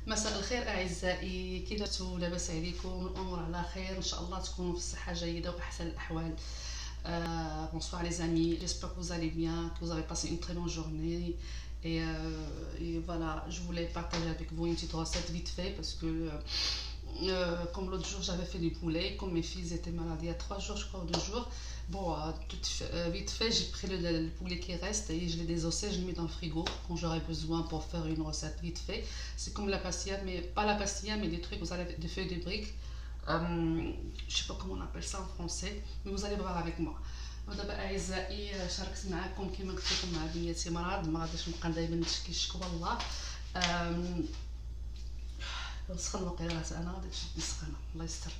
مساء الخير أعزائي، كي درتو؟ لاباس عليكم؟ الأمور على خير إن شاء الله، تكونوا في الصحة جيدة وأحسن الأحوال. Bonsoir les amis, j'espère que vous allez bien, que vous avez passé une très bonne journée. Et voilà, je voulais partager avec vous une petite recette vite fait parce que comme l'autre jour j'avais fait du poulet, comme mes filles étaient malades il y a 3 jours, je crois, ou 2 jours. Bon, vite fait, j'ai pris le poulet qui reste et je l'ai désossé, je l'ai mis dans le frigo quand j'aurai besoin pour faire une recette vite fait. C'est comme la pastilla, mais pas la pastilla, mais des trucs, vous allez des feuilles de briques. Je sais pas comment on appelle ça en français, mais vous allez voir avec moi. ودابا اعزائي شاركت معكم كما قلت لكم مع بنيتي مرض، ما غاديش نبقى دائما نشكي شكوى الله. سخن وقيله انا غادي تشد سخانه الله يستر.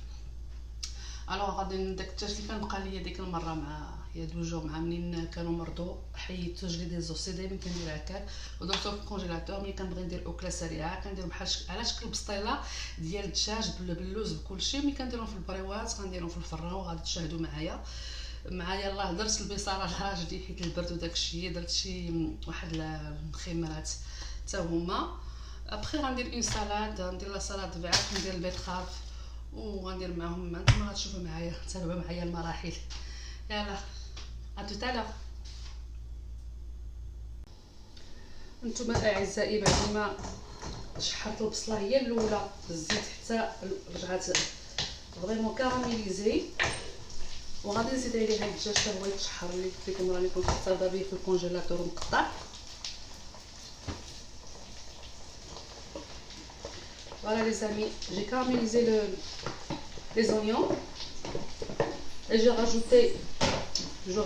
الوغ غادي داك الدجاج اللي كان بقى ليا ديك المره مع يا 2 جور مع منين كانوا مرضو، حيدتو جلي ديزوسي، دايما كندير هكاك ودرتو في الكونجيلاتور. ملي كنبغي ندير اكله سريعه كندير بحال على شكل بسطيله ديال الدجاج باللوز بكلشي. ملي كنديرهم في البريوات غنديرهم في الفران وغادي تشاهدوا معايا يلاه. درت البصاره لراجلي حيت البرد وداك الشيء، درت شي واحد المخيمات حتى هما. ابخي غندير اون سالاد، ندير لا سالاد بعاف، ندير البيتخاف وغندير معاهم. نتوما غتشوفوا معايا، تابعوا معايا المراحل. يلا اتوتالا. نتوما اعزائي بعد ما شحرت البصله هي الاولى بالزيت حتى رجعت فريمون كاراميليزي، وغادي نزيد عليها الدجاج حتى هو يتشحر. اللي قلت لكم راني كنت حاطه به في الكونجيلاتور مقطع. Voilà les amis, j'ai caramélisé les oignons et je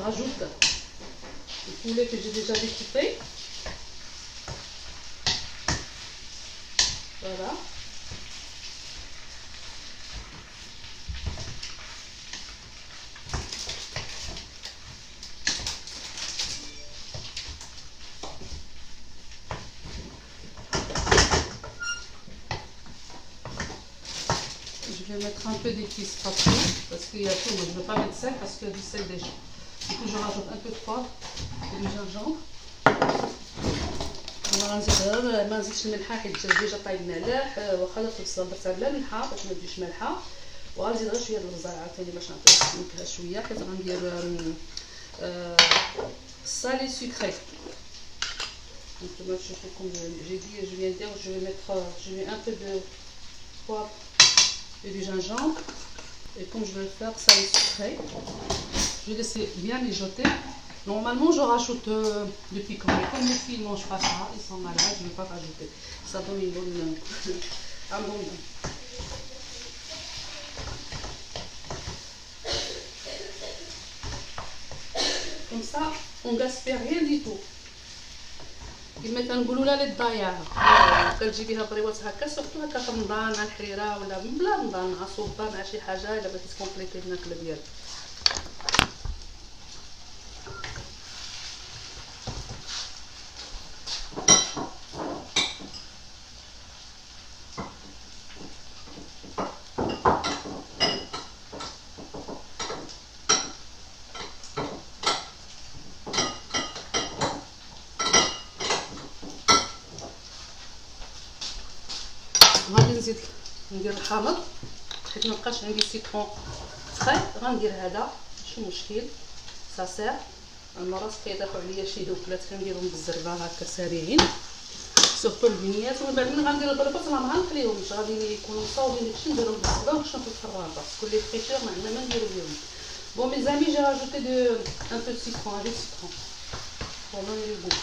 rajoute le poulet que j'ai déjà découpé. Voilà. Je vais mettre un peu d'épices partout parce qu'il y a tout, mais je ne veux pas mettre sel parce qu'il y a du sel déjà. Du coup, je rajoute un peu de poivre et du gingembre. انا ما نزيدش الملحه حيت الدجاج ديجا طايب مالح، واخا درت البصله درتها بلا ملحه باش ما تجيش مالحه. وغنزيد غير شويه د البزار عاوتاني باش نعطيها النكهه شويه، حيت غندير salé sucré. Donc, comme j'ai dit, je viens de dire, je mets un peu de poivre et du gingembre. Et comme je vais le faire salé sucré, je vais laisser bien mijoter. Normalement, je rajoute du piquant, mais comme les filles ne mangent pas ça, ils sont malades, je ne vais pas rajouter. Ça donne un bon goût. Comme ça, on ne gaspille rien du tout. كما كنقولوا لا للضياع. كتجيبيها بريوات هكا، سورتو هكا في رمضان مع الحريره ولا بلا رمضان مع صوبه مع شي حاجه الا بغيتي تكومبليتي الماكله ديالك. غادي نزيد ندير الحامض حيت مابقاش عندي سيترون فري، غندير هذا ماشي مشكل ساسير. المرات كيضيقوا عليا شي دوكلات كنديرهم بالزربه هكا سريعين، سورتو البنيات. ومن بعد ملي غندير البربط راه ما غنخليهمش، غادي يكونوا مصاوبين داكشي نديرهم بالزبده ونشرب في الفران باسكو لي فريتور ما عندنا ما نديرو بهم. بون مي زامي جي راجوتي un peu de citron, avec citron pour donner le goût.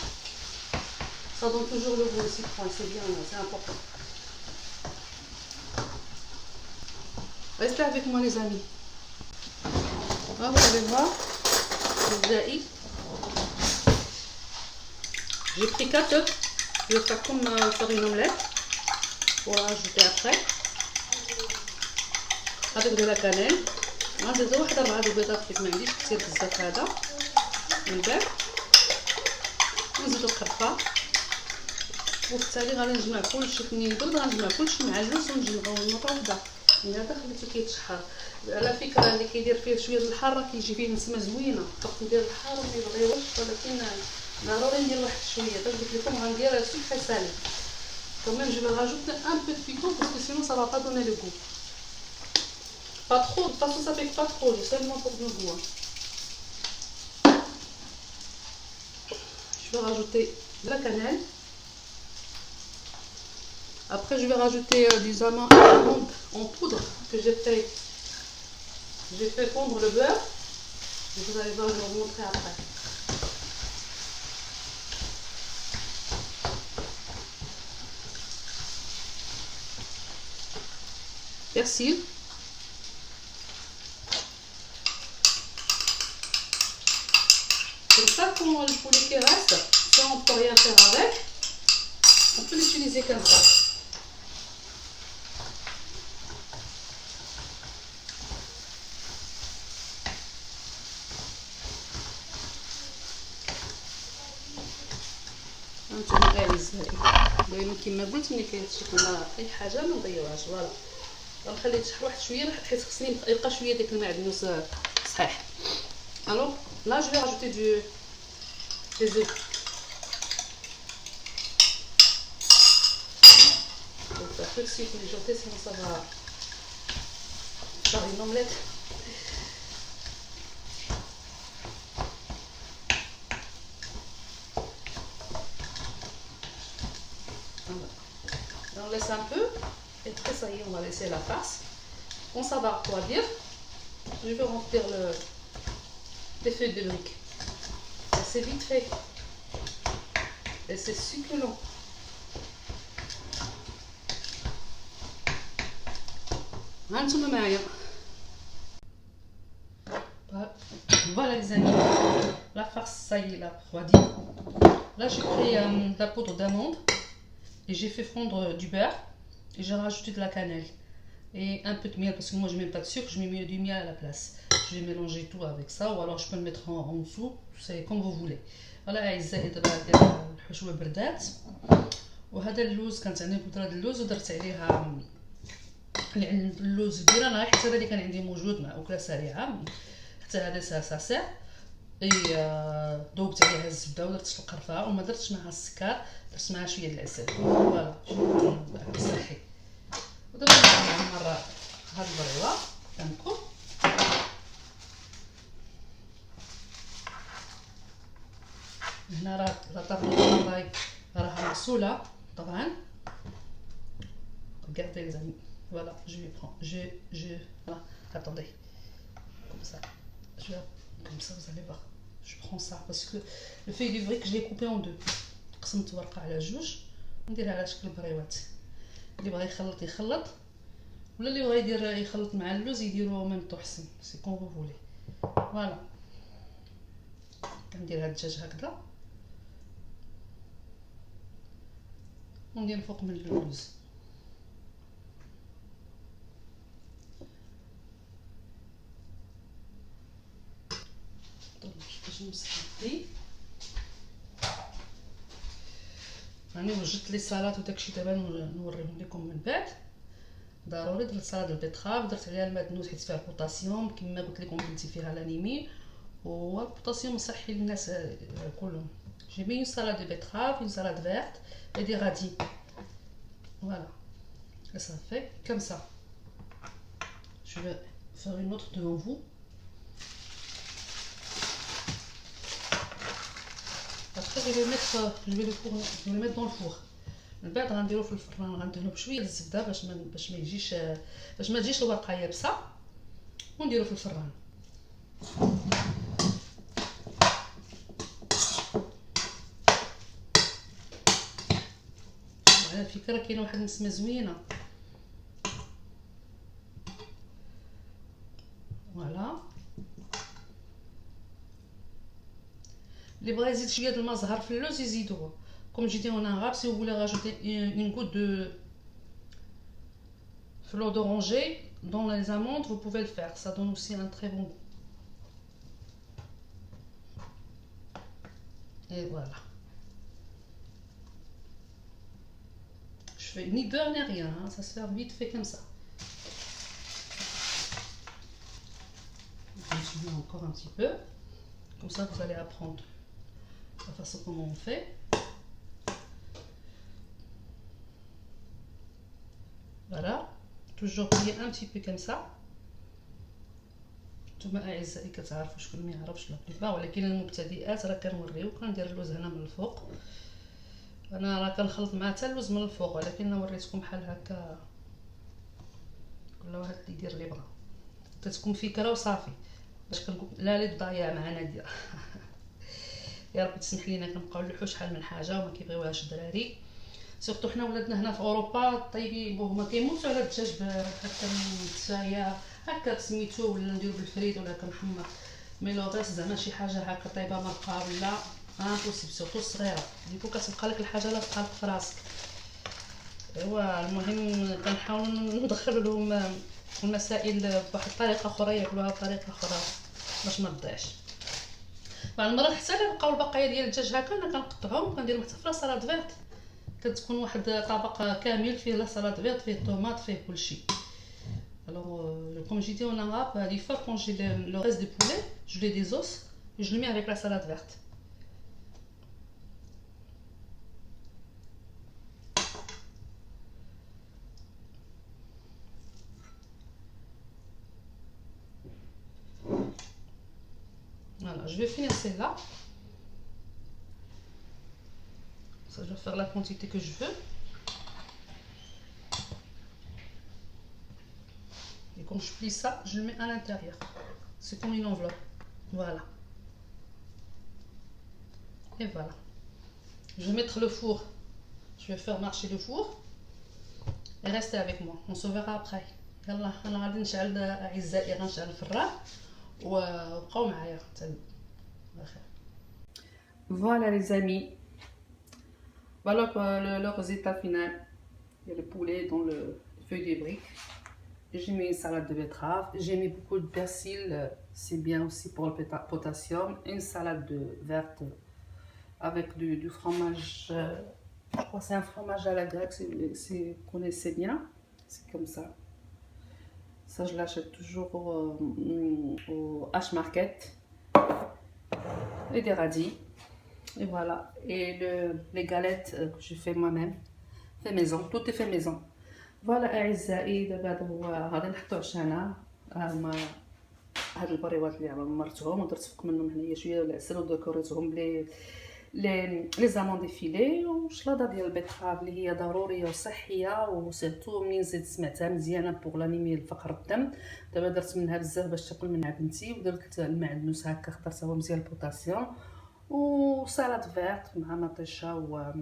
Ça donne toujours le goût, le citron, c'est bien, c'est important. Restez avec moi les amis. Là, vous allez voir, j'ai pris 4 œufs. Je vais faire comme faire une omelette pour rajouter après avec de la cannelle. غنزيد واحد 4 البيضات حيت ما عنديش كثير بزاف هذا. من بعد نزيدو القرفه، وفي التالي غادي نجمع كلشي في النيدو، غنجمع كلشي مع اللوز ونجمعو نوطه وحده. من هذا خليته كيتشحر على فكره اللي كيدير فيه شويه د الحاره كيجي فيه نسمه زوينه. فقط ندير الحار وما يبغيوش، ولكن ضروري ندير واحد شويه. باش قلت لكم غندير سكر سالي. Quand même, je vais rajouter un peu de piquant parce que sinon ça va pas donner le goût. Pas trop, de toute façon ça pique pas trop, seulement pour le goût. Je vais rajouter de la cannelle. Après, je vais rajouter des amandes en poudre que j'ai fait. J'ai fait fondre le beurre. Et vous allez voir, je vais vous montrer après. Persil. Comme ça, quand le poulet qui reste, ça on peut rien faire avec. On peut l'utiliser comme ça. هانتوما اعزائي دائما كما قلت ملي كيتشكل اي حاجه ما نضيعوهاش. فوالا غنخليه يتشحر واحد شويه حيت خصني يبقى شويه داك المعدنوس صحيح. الوغ لا جو في راجوتي دي زوف. Tout de suite mijoter, sinon ça va faire une omelette. Voilà. On laisse un peu et après ça y est, on va laisser la farce. Quand ça va refroidir, je vais remplir les feuilles de briques. C'est vite fait et c'est succulent. هانتوما معايا. Voilà les amis, la farce ça y est, la refroidie. Là j'ai pris de la poudre d'amande et j'ai fait fondre du beurre et j'ai rajouté de la cannelle et un peu de miel parce que moi je mets pas de sucre, je mets du miel à la place. Je vais mélanger tout avec ça ou alors je peux le mettre en dessous, c'est comme vous voulez. Voilà اعزائي دابا ديال الحشوه بردات وهذا اللوز كانت عندي بودره اللوز ودرت عليها اللوز كبير انا حيت هذا اللي كان عندي موجود مع اكله سريعه حتى هذا ساسع اي ذوبت عليها الزبده ودرت القرفه وما درتش معها السكر، درت معها شويه د العسل. فوالا شويه صحي. ودابا نعمل مره هاد البريوه قدامكم. هنا راه لا طابله راها مغسوله طبعا. Regardez les amis, voilà, je vais prendre, voilà, attendez, comme ça, comme ça vous allez voir, je prends ça parce que le feuille du brique je l'ai coupé en deux, قسمت ورقة على جوج نديرها على شكل بريوات. اللي بغى يخلط يخلط ولا اللي بغى يدير يخلط مع اللوز يديرو ميم طو حسن، سي كون فو فولي. فوالا كندير هاد الدجاج هكذا وندير فوق من اللوز. باش نمسحي راني وجدت لي صالات وداكشي دابا نوريهم لكم من بعد. ضروري درت صلاد البيتخاف، درت عليها المعدنوس حيت فيها بوطاسيوم كما قلت لكم بنتي فيها لانيمي والبوطاسيوم صحي للناس كلهم. J'ai mis une salade de betterave, une salade verte et des radis. Voilà. Et ça fait comme ça. Je vais faire une autre devant vous. Après je vais le fourner, je vais le mettre dans le four. من بعد غنديرو في الفران غندهنو بشويه الزبده باش ما تجيش الورقه يابسه ونديرو في الفران. على الفكره كاينه واحد النسمه زوينه. فوالا اللي بغى يزيد شويه د الماء زهر في اللوز يزيدوه. Comme j'ai dit en arabe, si vous voulez rajouter une goutte de fleur d'oranger dans les amandes, vous pouvez le faire. Ça donne aussi un très bon goût. Et voilà. Je fais ni beurre ni rien, hein. Ça se fait vite fait comme ça. Je mets encore un petit peu. Comme ça, vous allez apprendre la façon comment on fait. فوالا توجور plier un petit peu comme ça. نتوما اعزائي كتعرفوا شكون ما يعرفش لا بليبار، ولكن المبتدئات راه كنوريو. كندير اللوز هنا من الفوق. انا راه كنخلط مع حتى اللوز من الفوق، ولكن وريتكم بحال هكا كل واحد يدير اللي بغا، تتكون فكره وصافي. باش كنقول لا لي تضيع مع ناديه. يا ربي تسمح لينا كنبقاو نلوحو شحال من حاجه وما كيبغيوهاش الدراري، سورتو حنا ولادنا هنا في اوروبا طيبين هما كيموتوا على الدجاج هكا التفايه هكا سميتو، ولا نديرو بالفريد ولا كنحمر. مي لو غيس زعما شي حاجه هكا طيبه مرقه ولا امبوسيبل، سورتو الصغيره ديكو كتبقى لك الحاجه لا تبقى في راسك. ايوا المهم كنحاول ندخل لهم المسائل بواحد الطريقه اخرى، ياكلوها بطريقه اخرى باش ما تضيعش. بعض المرات حتى الا بقاو البقايا ديال الدجاج هكا انا كنقطعهم وكنديرهم حتى في لاصالاد فيرت، كتكون واحد طبق كامل فيه لاصالاد فيرت، فيه طوماط، فيه كلشي. Alors comme j'ai dit en arabe, des fois quand j'ai le reste de poulet, je les désosse et je le mets avec la salade verte. Voilà, je vais finir celle-là. Ça, je vais faire la quantité que je veux. Et quand je plie ça, je le mets à l'intérieur. C'est comme une enveloppe. Voilà. Et voilà. Je vais mettre le four. Je vais faire marcher le four. Et restez avec moi. On se verra après. يلا انا غادي نشعل اعزائي، غنشعل الفران وبقاو معايا حتى الاخر. Voilà les amis. Voilà le résultat final. Il y a le poulet dans le feuille de briques. J'ai mis une salade de betterave. J'ai mis beaucoup de persil. C'est bien aussi pour le potassium. Une salade verte avec du fromage. Je crois que c'est un fromage à la grecque, si vous connaissez bien. C'est comme ça. Ça, je l'achète toujours au H-Market. Et des radis. Et voilà. Et les galettes que je fais moi-même. Fait maison. Tout est fait maison. فوالا اعزائي، دابا هذا هو غادي نحطو عشانا. هما هاد البريوات اللي عمرتهم ودرت فوق منهم هنايا شويه العسل وديكوريتهم لي زامون فيلي وشلاضه ديال البيتراف اللي هي ضروريه وصحيه، وسيرتو منين زيد سمعتها مزيانه بوغ لانيمي الفقر الدم. دابا درت منها بزاف باش تاكل منها بنتي، ودرت المعدنوس هكا اخترت هو مزيان البوتاسيوم، وسالاد فيرت مع مطيشه و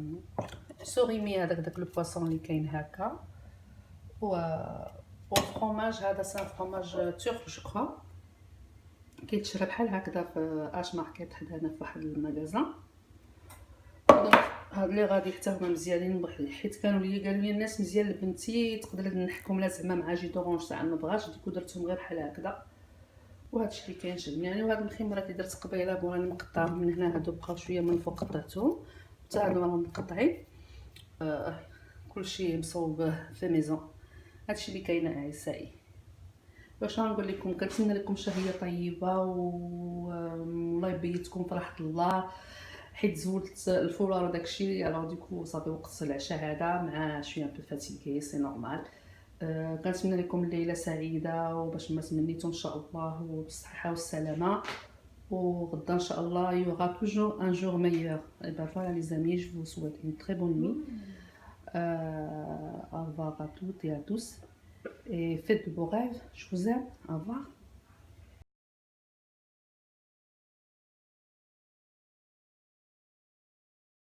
سوريمي هذاك لو بواسون اللي كاين هكا، وفرomage هذا سان فرomage تورك جو كرو كيتشرى بحال هكذا في اش ماركت حدانا في واحد المغازان. هاد اللي غادي حتى هما مزيانين، حيت كانوا لي قالوا لي الناس مزيان لبنتي تقدر نحكم لا زعما مع جي دورونج تاع ما بغاش، ديكو درتهم غير بحال هكذا. وهادشي اللي كاين شدني يعني. وهاد الخمرات اللي درت قبيله بغاني نقطعهم من هنا، هادو بقاو شويه من الفوق قطعتهم حتى هادو راهم مقطعين. كلشي مصوب في ميزون. هادشي اللي كاين اعزائي. واش غنقول لكم، كنتمنى لكم شهيه طيبه والله يبيتكم في راحه الله، حيت زولت الفولار وداكشي الوغ ديكو صافي وقت العشاء هذا مع شويه بو فاتيكي سي نورمال. كنتمنى لكم ليله سعيده وباش ما تمنيتو ان شاء الله وبالصحه والسلامه، وغدا ان شاء الله يوغا توجور ان جور ميور. اي با فوالا لي زامي، جو فو سويت اون تري بون نوي. Au revoir à toutes et à tous. Et faites de beaux rêves. Je vous aime. Au revoir.